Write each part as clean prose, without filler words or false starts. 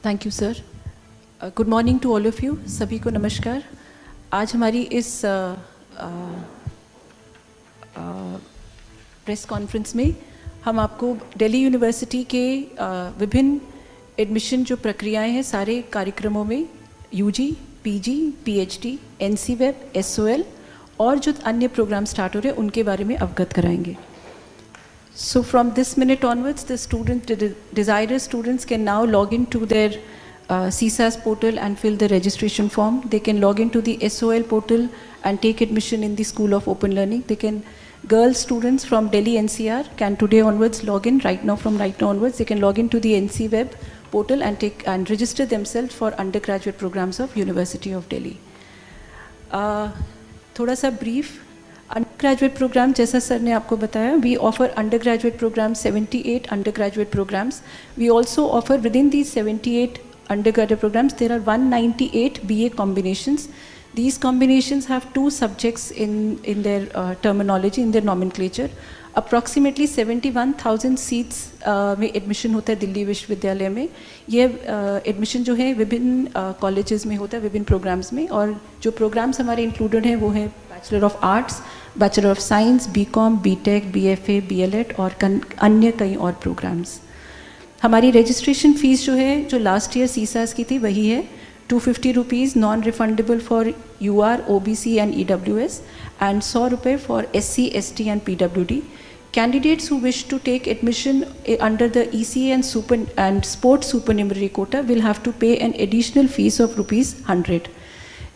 Thank you sir. Good morning to all of you. सभी को नमस्कार. आज हमारी इस प्रेस कॉन्फ्रेंस में हम आपको दिल्ली यूनिवर्सिटी के विभिन्न एडमिशन जो प्रक्रियाएं हैं सारे कार्यक्रमों में UG, PG, PhD, NCWEB, SOL और जो अन्य प्रोग्राम स्टार्ट हो रहे हैं उनके बारे में अवगत कराएंगे. So from this minute onwards, the desired students can now log into their CSAS portal and fill the registration form. They can log into the SOL portal and take admission in the School of Open Learning. Girl students from Delhi NCR can today onwards log in right now onwards. They can log into the NCWeb portal and register themselves for undergraduate programs of University of Delhi. थोड़ा सा brief. Undergraduate program, जैसा sir ने आपको बताया, we offer undergraduate programs, 78 undergraduate programs. We also offer within these 78 undergraduate programs, there are 198 BA combinations. These combinations have two subjects in their terminology, in their nomenclature. Approximately 71,000 seats में admission होता है दिल्ली विश्वविद्यालय में. ये admission जो है विभिन्न colleges में होता है, विभिन्न प्रोग्राम्स में. और जो प्रोग्राम्स हमारे इंक्लूडेड हैं वो है bachelor of arts, bachelor of science, BCom, BTech, BFA, BElEd और अन्य कई और प्रोग्राम्स. हमारी रजिस्ट्रेशन फ़ीस जो है जो लास्ट ईयर सीसास की थी वही है 250 rupees non refundable for UR, OBC and EWS and 100 रुपये for SC, ST and PWD. Candidates who wish to take admission under the ECA and sports supernumerary quota will have to pay an additional fees of ₹100.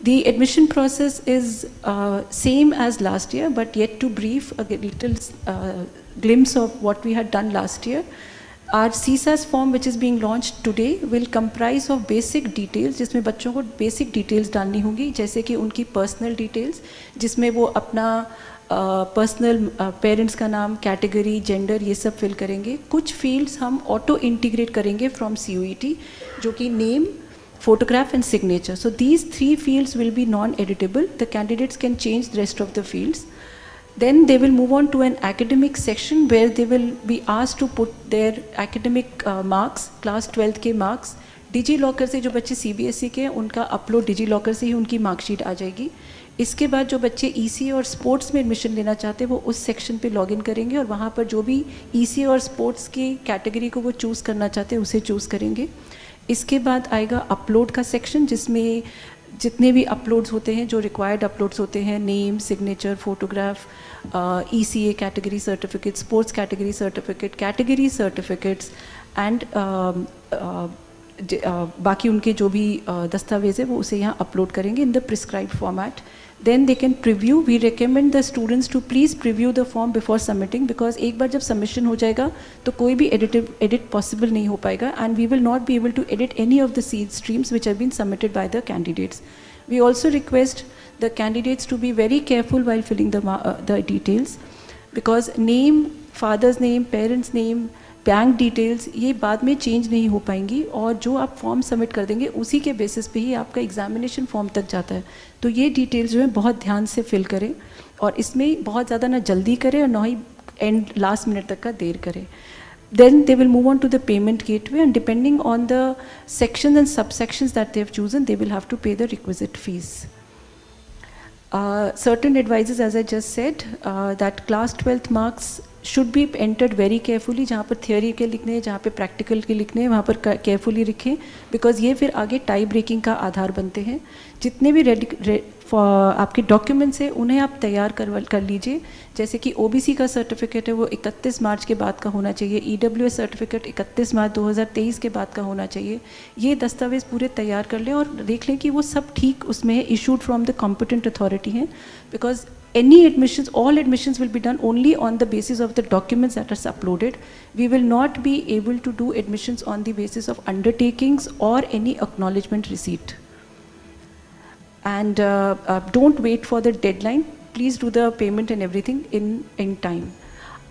The admission process is same as last year, but yet to brief a little glimpse of what we had done last year. Our CSAS form which is being launched today will comprise of basic details, जिसमें बच्चों को basic details डालनी होंगी, जैसे कि उनकी personal details, जिसमें वो अपना पर्सनल पेरेंट्स का नाम, कैटेगरी, जेंडर ये सब फिल करेंगे. कुछ फील्ड्स हम ऑटो इंटीग्रेट करेंगे फ्रॉम CUET, जो कि name, photograph and signature. So these three fields will be non-editable. The candidates can change the rest of the fields. Then they will move on to an academic section where they will be asked to put their academic marks, class 12th के marks. Digi locker से जो बच्चे CBSE के हैं उनका upload digi locker से ही उनकी marksheet आ जाएगी. इसके बाद जो बच्चे ECA और स्पोर्ट्स में एडमिशन लेना चाहते हैं वो उस सेक्शन पे लॉगिन करेंगे और वहाँ पर जो भी ECA और स्पोर्ट्स की कैटेगरी को वो चूज़ करना चाहते हैं उसे चूज़ करेंगे. इसके बाद आएगा अपलोड का सेक्शन, जिसमें जितने भी अपलोड्स होते हैं जो रिक्वायर्ड अपलोड्स होते हैं, name, signature, photograph, ECA category certificate, sports category certificate, category certificates and बाकी उनके जो भी दस्तावेज़ है वो उसे यहाँ अपलोड करेंगे in the prescribed format. Then they can preview. We recommend the students to please preview the form before submitting, because एक बार जब submission हो जाएगा तो कोई भी edit possible नहीं हो पाएगा, and we will not be able to edit any of the seed streams which have been submitted by the candidates. We also request the candidates to be very careful while filling the details, because name, father's name, parents' name, bank details ये बाद में change नहीं हो पाएंगी, और जो आप form submit कर देंगे उसी के बेसिस पे ही आपका एग्जामिनेशन फॉर्म तक जाता है. तो ये डिटेल्स जो है बहुत ध्यान से फिल करें और इसमें बहुत ज़्यादा ना जल्दी करें और ना ही एंड लास्ट मिनट तक का देर करें. Then they will move on to the payment gateway, and depending on the sections and subsections that they have chosen, they will have to pay the requisite fees. Certain advices, as I just said, that class 12th marks should be entered very carefully. जहाँ पर theory के लिखने हैं, जहाँ पे practical के लिखने हैं, वहाँ पर carefully लिखें, because ये फिर आगे टाई ब्रेकिंग का आधार बनते हैं. जितने भी आपके डॉक्यूमेंट्स हैं उन्हें आप तैयार कर लीजिए. जैसे कि OBC का सर्टिफिकेट है वो 31 मार्च के बाद का होना चाहिए, EWS सर्टिफिकेट 31 मार्च 2023 के बाद का होना चाहिए. ये दस्तावेज़ पूरे तैयार कर लें और देख लें कि वो सब ठीक उसमें है, issued from the competent authority हैं. Because any admissions, all admissions will be done only on the basis of the documents that are uploaded. We will not be able to do admissions on the basis of undertakings or any acknowledgement receipt. And don't wait for the deadline. Please do the payment and everything in time.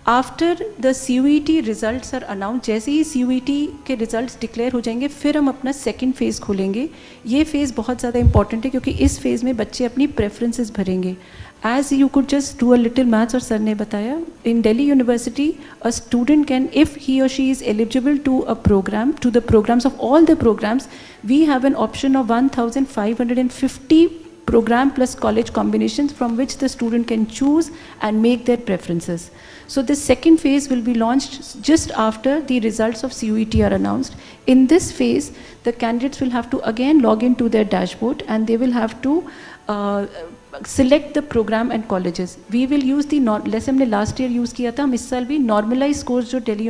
After the CUET results are announced, जैसे ही CUET के results declare हो जाएंगे फिर हम अपना second phase खोलेंगे. ये phase बहुत ज़्यादा important है क्योंकि इस phase में बच्चे अपनी preferences भरेंगे. As you could just do a little maths, और सर ने बताया, in Delhi University, a student can, if he or she is eligible to a program, to the programs of all the programs, we have an option of 1,550 program plus college combinations from which the student can choose and make their preferences. So the second phase will be launched just after the results of CUET are announced. In this phase, the candidates will have to again log into their dashboard and they will have to select the program and colleges. We will use the जैसे हमने last year use किया था, हम इस साल भी normalized course जो Delhi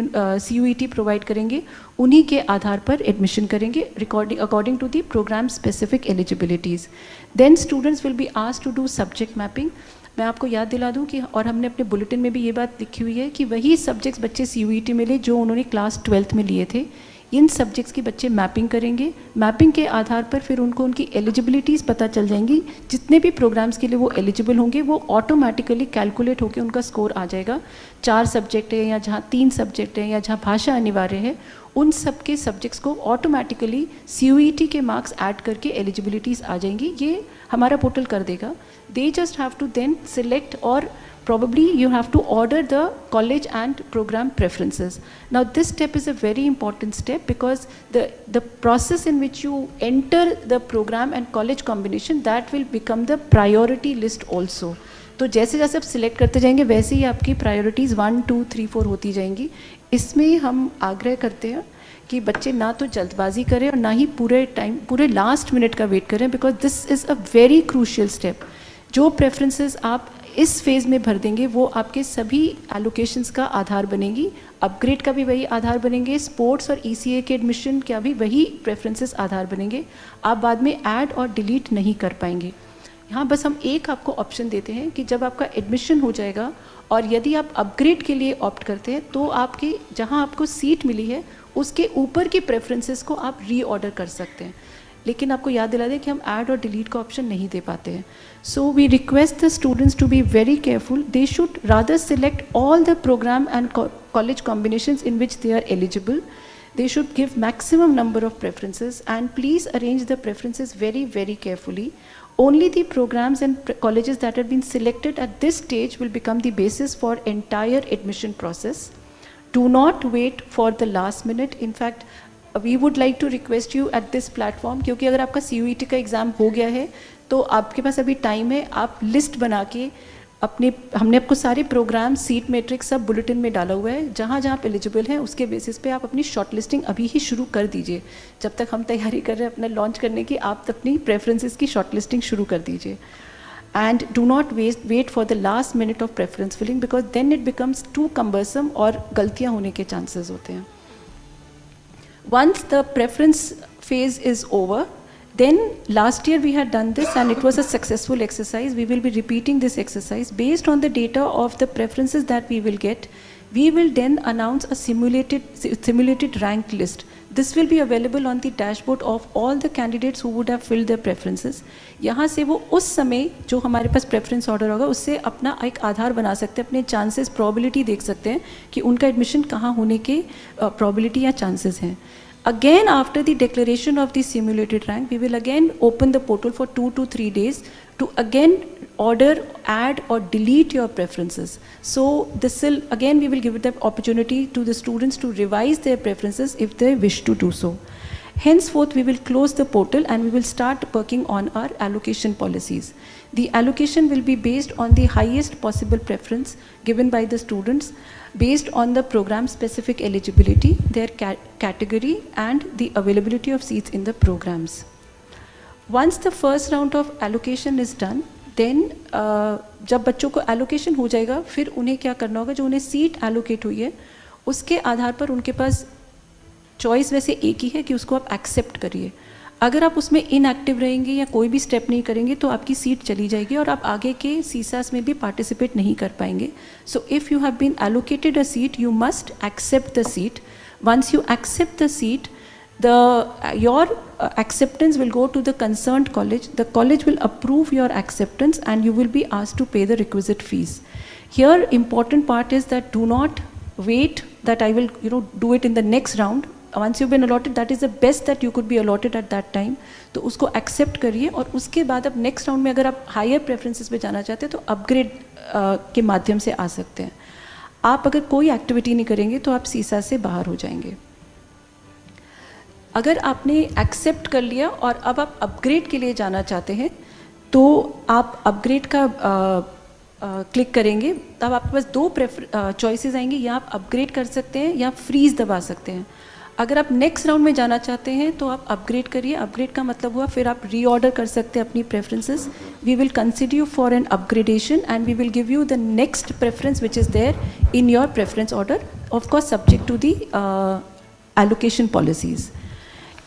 CUET provide करेंगे, उन्हीं के आधार पर admission करेंगे according to the program specific eligibilities. Then students will be asked to do subject mapping. मैं आपको याद दिला दूं कि, और हमने अपने बुलेटिन में भी ये बात लिखी हुई है कि वही सब्जेक्ट्स बच्चे CUET में ले जो उन्होंने क्लास 12th में लिए थे, इन सब्जेक्ट्स की बच्चे मैपिंग करेंगे. मैपिंग के आधार पर फिर उनको उनकी एलिजिबिलिटीज़ पता चल जाएंगी. जितने भी प्रोग्राम्स के लिए वो एलिजिबल होंगे वो ऑटोमेटिकली कैलकुलेट होकर उनका स्कोर आ जाएगा. 4 सब्जेक्ट है या जहाँ 3 सब्जेक्ट है या जहाँ भाषा अनिवार्य है, उन सब के सब्जेक्ट्स को ऑटोमेटिकली CUET के मार्क्स ऐड करके एलिजिबिलिटीज़ आ जाएंगी. ये हमारा पोर्टल कर देगा. They just have to then select, और probably you have to order the college and program preferences. Now this step is a very important step because the process in which you enter the program and college combination, that will become the priority list also. तो जैसे जैसे आप select करते जाएंगे वैसे ही आपकी priorities 1, 2, 3, 4 होती जाएंगी. इसमें हम आग्रह करते हैं कि बच्चे ना तो जल्दबाजी करें और ना ही पूरे लास्ट मिनट का वेट करें, because this is a very crucial step. जो प्रेफरेंसेस आप इस फेज़ में भर देंगे वो आपके सभी एलोकेशंस का आधार बनेंगी. अपग्रेड का भी वही आधार बनेंगे, स्पोर्ट्स और ECA के एडमिशन का भी वही प्रेफरेंसेस आधार बनेंगे. आप बाद में ऐड और डिलीट नहीं कर पाएंगे. यहाँ बस हम एक आपको ऑप्शन देते हैं कि जब आपका एडमिशन हो जाएगा और यदि आप अपग्रेड के लिए ऑप्ट करते हैं तो आपके जहाँ आपको सीट मिली है उसके ऊपर की प्रेफरेंसेस को आप रीऑर्डर कर सकते हैं. लेकिन आपको याद दिला दें कि हम ऐड और डिलीट का ऑप्शन नहीं दे पाते हैं. So we request the students to be very careful. They should rather select all the program and college combinations in which they are eligible. They should give maximum number of preferences and please arrange the preferences very, very carefully. Only the programs and colleges that have been selected at this stage will become the basis for entire admission process. Do not wait for the last minute. In fact, we would like to request you at this platform, क्योंकि अगर आपका CUET का exam हो गया है तो आपके पास अभी टाइम है. आप लिस्ट बना के हमने आपको सारे प्रोग्राम, सीट मैट्रिक्स सब बुलेटिन में डाला हुआ है. जहाँ जहाँ आप एलिजिबल हैं उसके बेसिस पे आप अपनी शॉर्ट लिस्टिंग अभी ही शुरू कर दीजिए. जब तक हम तैयारी कर रहे हैं अपना लॉन्च करने की, आप अपनी प्रेफरेंसेस की शॉर्ट लिस्टिंग शुरू कर दीजिए. And do not wait for the last minute of preference filling, because then it becomes too cumbersome और गलतियाँ होने के चांसेस होते हैं. Once the preference phase is over, then last year we had done this and it was a successful exercise. We will be repeating this exercise. Based on the data of the preferences that we will get, we will then announce a simulated ranked list. This will be available on the dashboard of all the candidates who would have filled their preferences. यहाँ से वो उस समय जो हमारे पास preference order होगा उससे अपना एक आधार बना सकते हैं, अपने चांसेस, प्रोबेबिलिटी देख सकते हैं कि उनका एडमिशन कहाँ होने के प्रोबेबिलिटी या चांसेस हैं. Again, after the declaration of the simulated rank, we will again open the portal for 2 to 3 days to again order, add or delete your preferences. So this will, again we will give the opportunity to the students to revise their preferences if they wish to do so. Henceforth, we will close the portal and we will start working on our allocation policies. The allocation will be based on the highest possible preference given by the students, based on the program specific eligibility, their category and the availability of seats in the programs. Once the first round of allocation is done, then जब बच्चों को allocation हो जाएगा फिर उन्हें क्या करना होगा, जो उन्हें सीट allocate हुई है उसके आधार पर उनके पास चॉइस वैसे एक ही है कि उसको आप एक्सेप्ट करिए. अगर आप उसमें इनएक्टिव रहेंगे या कोई भी स्टेप नहीं करेंगे तो आपकी सीट चली जाएगी और आप आगे के CSAS में भी पार्टिसिपेट नहीं कर पाएंगे. So if you have been allocated a seat, you must accept the seat. Once you accept the seat, your acceptance will go to the concerned college. The college will approve your acceptance and you will be asked to pay the requisite fees. Here important part is that do not wait that I will do it in the next round. once you've been allotted, that is the best that you could be allotted at that time. तो उसको accept करिए और उसके बाद अब next round में अगर आप हायर प्रेफरेंसेस पे जाना चाहते हैं तो अपग्रेड के माध्यम से आ सकते हैं. आप अगर कोई एक्टिविटी नहीं करेंगे तो आप सीसा से बाहर हो जाएंगे. अगर आपने एक्सेप्ट कर लिया और अब आप अपग्रेड के लिए जाना चाहते हैं तो आप अपग्रेड का क्लिक करेंगे, तब आपके पास दो चॉइसेस आएंगे, या आप अपग्रेड कर सकते हैं या फ्रीज दबा सकते हैं. अगर आप नेक्स्ट राउंड में जाना चाहते हैं तो आप अपग्रेड करिए. अपग्रेड का मतलब हुआ फिर आप रीऑर्डर कर सकते हैं अपनी preferences. We will consider you for an upgradation and we will give you the next preference which is there in your preference order, of course subject to the allocation policies.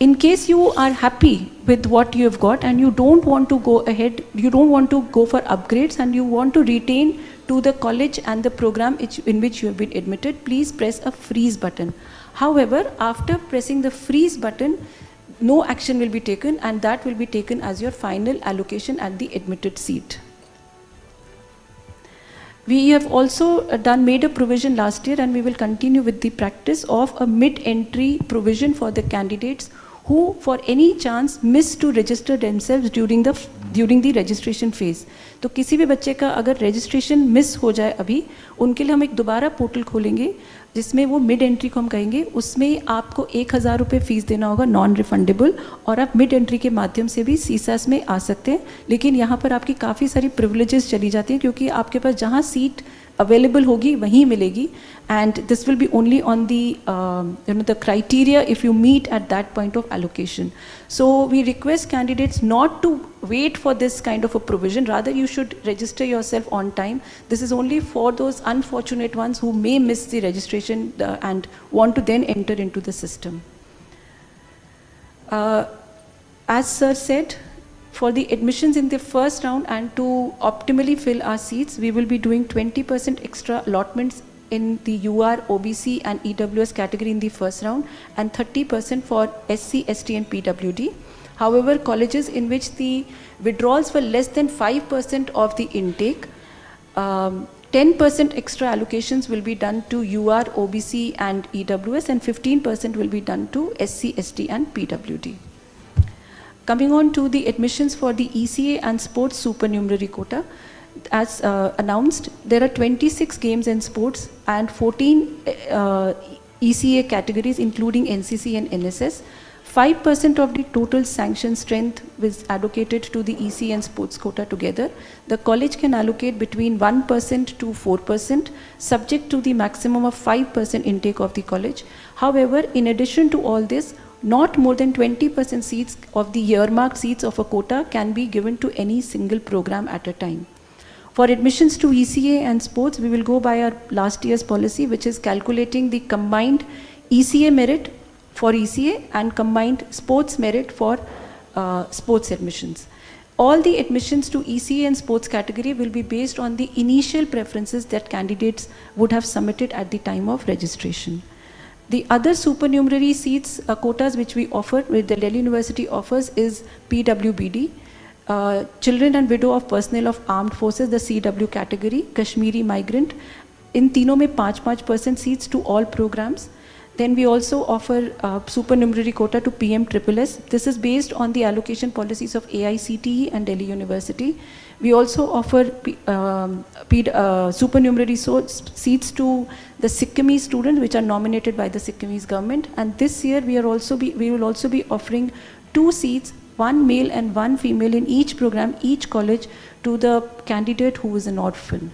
In case you are happy with what you have got and you don't want to go ahead, you don't want to go for upgrades and you want to retain to the college and the program in which you have been admitted, please press a freeze button. However, after pressing the freeze button, no action will be taken and that will be taken as your final allocation at the admitted seat. We have also made a provision last year and we will continue with the practice of a mid-entry provision for the candidates who for any chance miss to register themselves during the registration phase. तो किसी भी बच्चे का अगर registration miss हो जाए अभी, उनके लिए हम एक दोबारा पोर्टल खोलेंगे जिसमें वो मिड एंट्री को हम कहेंगे, उसमें आपको 1000 रुपये फ़ीस देना होगा नॉन रिफंडेबल, और आप मिड एंट्री के माध्यम से भी सीसास में आ सकते हैं. लेकिन यहाँ पर आपकी काफ़ी सारी प्रिविलेजेस चली जाती हैं क्योंकि आपके पास जहाँ सीट अवेलेबल होगी वहीं मिलेगी, and this will be only on the criteria if you meet at that point of allocation. So we request candidates not to wait for this kind of a provision, rather you should register yourself on time. This is only for those unfortunate ones who may miss the registration and want to then enter into the system. As sir said, for the admissions in the first round and to optimally fill our seats, we will be doing 20% extra allotments in the UR, OBC and EWS category in the first round and 30% for SC, ST and PWD. However, colleges in which the withdrawals were less than 5% of the intake, 10% extra allocations will be done to UR, OBC and EWS and 15% will be done to SC, ST and PWD. Coming on to the admissions for the ECA and sports supernumerary quota, as announced, there are 26 games and sports and 14 ECA categories including NCC and NSS. 5% of the total sanction strength was allocated to the ECA and sports quota together. The college can allocate between 1% to 4%, subject to the maximum of 5% intake of the college. However, in addition to all this, not more than 20% seats of the earmarked seats of a quota can be given to any single program at a time. For admissions to ECA and sports, we will go by our last year's policy, which is calculating the combined ECA merit for ECA and combined sports merit for sports admissions. All the admissions to ECA and sports category will be based on the initial preferences that candidates would have submitted at the time of registration. The other supernumerary seats, quotas which we offer, which the Delhi University offers, is PWBD, Children and Widow of Personnel of Armed Forces, the CW category, Kashmiri Migrant. In तीनों में 5% seats to all programs. Then we also offer supernumerary quota to PMSSS. This is based on the allocation policies of AICTE and Delhi University. We also offer supernumerary seats to the Sikkimese students, which are nominated by the Sikkimese government. And this year we will also be offering 2 seats, 1 male and 1 female in each program, each college, to the candidate who is an orphan.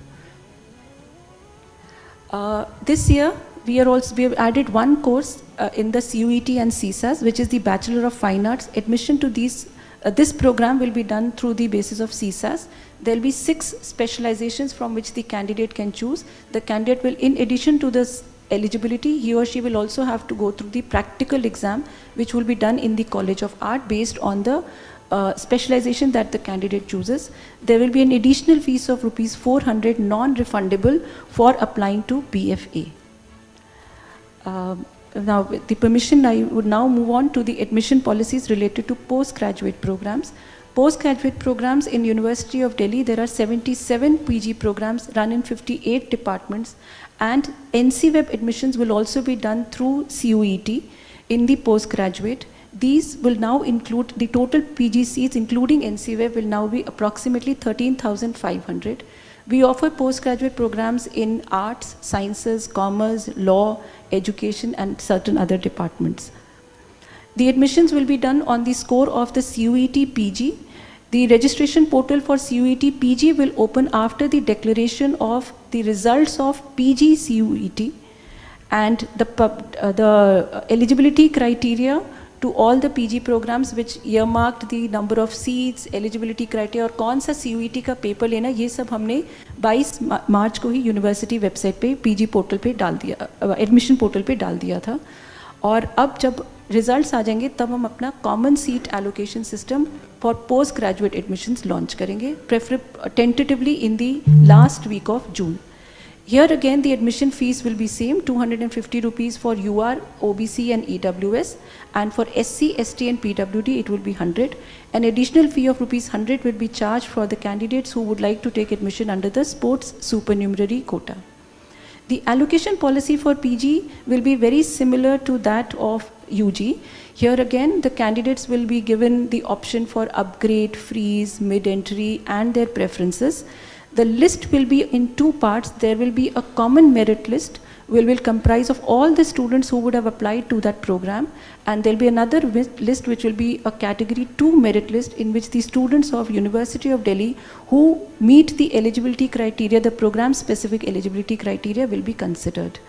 This year we have added 1 course in the CUET and CSAS, which is the Bachelor of Fine Arts. Admission to this program will be done through the basis of CSAS. There will be 6 specializations from which the candidate can choose. The candidate will, in addition to this eligibility, he or she will also have to go through the practical exam, which will be done in the College of Art based on the specialization that the candidate chooses. There will be an additional fees of ₹400 non-refundable for applying to BFA. Now, with the permission, I would now move on to the admission policies related to postgraduate programs. Postgraduate programs in University of Delhi, there are 77 PG programs run in 58 departments, and NCWeb admissions will also be done through CUET. in the postgraduate. These will now include the total PG seats, including NCWeb, will now be approximately 13,500. We offer postgraduate programs in arts, sciences, commerce, law, education, and certain other departments. The admissions will be done on the score of the CUET PG. The registration portal for CUET PG will open after the declaration of the results of PG CUET, and the eligibility criteria to all the PG programs which earmarked the number of seats, eligibility criteria और कौन सा CUET का paper लेना, ये सब हमने 22 मार्च को ही university website पे PG पोर्टल पे डाल दिया, एडमिशन पोर्टल पे डाल दिया था. और अब जब रिजल्ट्स आ जाएंगे तब हम अपना common seat allocation system for post graduate admissions launch करेंगे, tentatively in the last week of June. Here again the admission fees will be same, 250 rupees for UR, OBC and EWS, and for SC, ST and PWD it will be 100. An additional fee of rupees 100 will be charged for the candidates who would like to take admission under the sports supernumerary quota. The allocation policy for PG will be very similar to that of UG. Here again the candidates will be given the option for upgrade, freeze, mid-entry and their preferences. The list will be in two parts. There will be a common merit list which will comprise of all the students who would have applied to that program, and there will be another list which will be a category 2 merit list in which the students of University of Delhi who meet the eligibility criteria, the program specific eligibility criteria will be considered.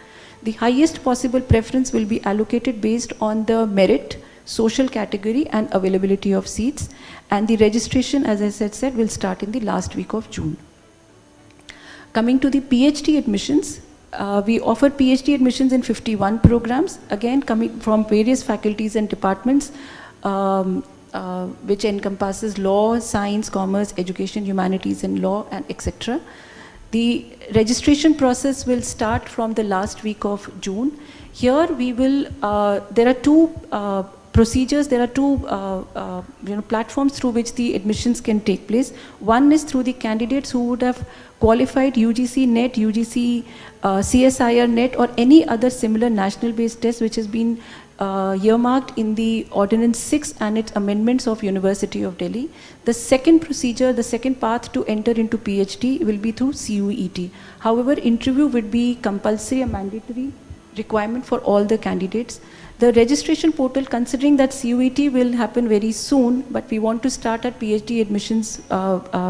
The highest possible preference will be allocated based on the merit, social category and availability of seats, and the registration, as I said, will start in the last week of June. Coming to the PhD admissions, we offer PhD admissions in 51 programs, again coming from various faculties and departments, which encompasses law, science, commerce, education, humanities and law, and etc. The registration process will start from the last week of June. Here we will, there are two procedures, there are two platforms through which the admissions can take place. One is through the candidates who would have qualified UGC NET, UGC CSIR NET or any other similar national based test which has been earmarked in the Ordinance 6 and its amendments of University of Delhi. The second procedure, the second path to enter into PhD will be through CUET. However, interview would be compulsory, a mandatory requirement for all the candidates. The registration portal, considering that CUET will happen very soon, but we want to start our PhD admissions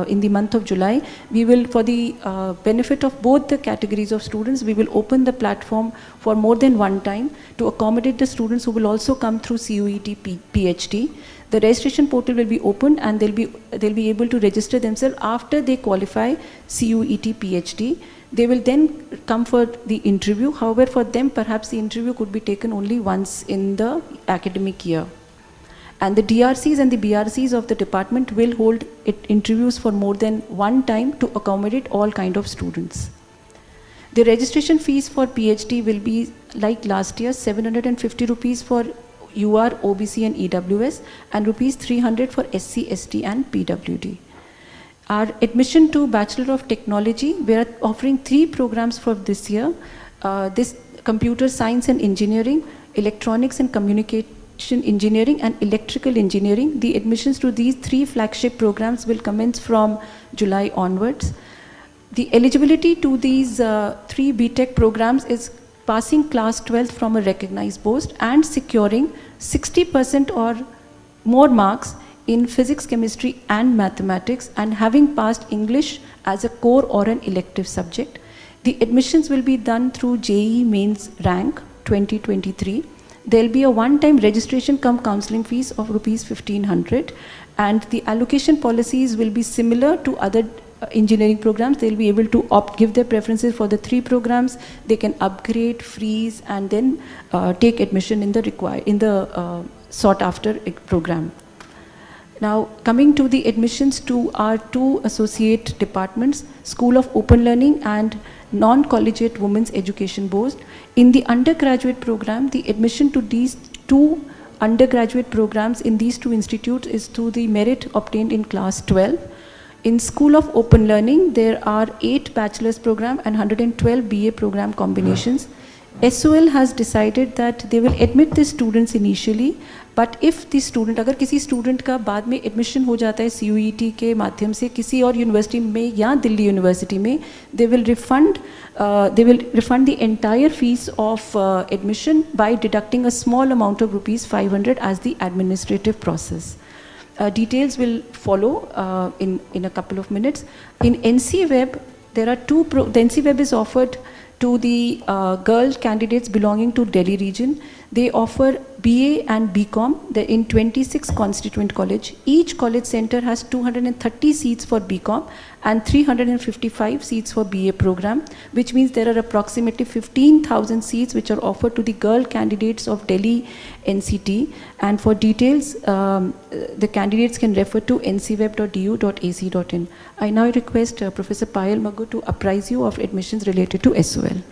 in the month of July, we will, for the benefit of both the categories of students, we will open the platform for more than one time to accommodate the students who will also come through CUET PhD. The registration portal will be open and they'll be able to register themselves after they qualify CUET PhD. They will then come for the interview. However, for them, perhaps the interview could be taken only once in the academic year. And the DRCs and the BRCs of the department will hold interviews for more than one time to accommodate all kind of students. The registration fees for PhD will be like last year, 750 rupees for UR, OBC and EWS and rupees 300 for SC, ST and PWD. Our admission to Bachelor of Technology, we are offering 3 programs for this year. This Computer Science and Engineering, Electronics and Communication Engineering and Electrical Engineering. The admissions to these 3 flagship programs will commence from July onwards. The eligibility to these 3 BTech programs is passing class 12th from a recognized post and securing 60% or more marks in physics, chemistry and mathematics and having passed English as a core or an elective subject. The admissions will be done through JEE Mains Rank 2023. There will be a one-time registration cum counselling fees of rupees 1500 and the allocation policies will be similar to other engineering programs. They will be able to give their preferences for the 3 programs. They can upgrade, freeze and then take admission in the sought after program. Now, coming to the admissions to our 2 associate departments, School of Open Learning and Non-Collegiate Women's Education Board. In the undergraduate program, the admission to these 2 undergraduate programs in these 2 institutes is through the merit obtained in class 12. In School of Open Learning, there are 8 bachelor's program and 112 BA program combinations. SOL has decided that they will admit the students initially, but if the student, अगर किसी student का बाद में admission हो जाता है CUET के माध्यम से किसी और university में या दिल्ली university में, they will refund the entire fees of admission by deducting a small amount of ₹500 as the administrative process. Details will follow in a couple of minutes. In NC Web, there are the NC Web is offered to the girl candidates belonging to Delhi region. They offer BA and BCom in 26 constituent college. Each college center has 230 seats for BCom and 355 seats for BA program, which means there are approximately 15,000 seats which are offered to the girl candidates of Delhi NCT. And for details, the candidates can refer to ncweb.du.ac.in. I now request Professor Payal Maggu to apprise you of admissions related to SOL.